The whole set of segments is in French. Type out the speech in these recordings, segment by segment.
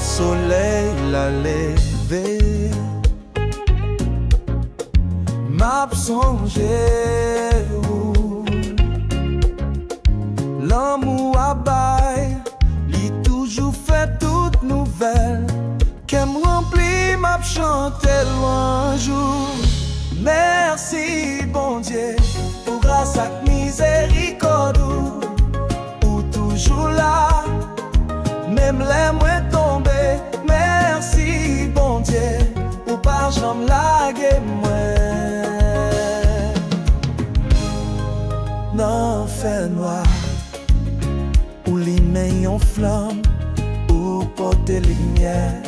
soleil la levé, m'a songé ou l'amour à bail, li toujours fait toute nouvelle, qu'elle me remplit m'a chanté loin jour. Merci bon Dieu pour grâce à miséricorde ou toujours là, même les moins tombés. Merci bon Dieu pour pas jamais laguer moi. Non fait noir ou les mains en flamme ou porter lumière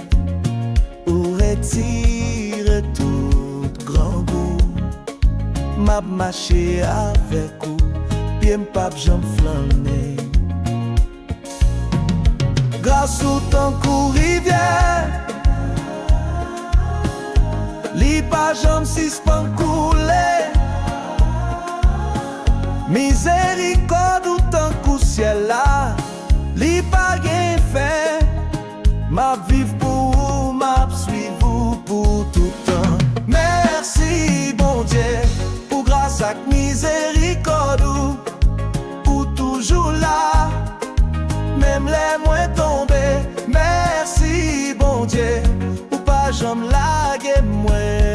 ou retirer tout grand goût. M'a marché avec vous, bien pas j'en flâner. Grâce au temps qu'au rivière, li pas j'en suspend couler. Miséricorde ou tant qu'au ciel là, li pas gain fait. M'a vive pour vous, m'a suivre vous pour tout temps. Merci bon Dieu pour grâce à miséricorde ou toujours là, même les moins tombés. Merci bon Dieu pour pas jamais laguer moi.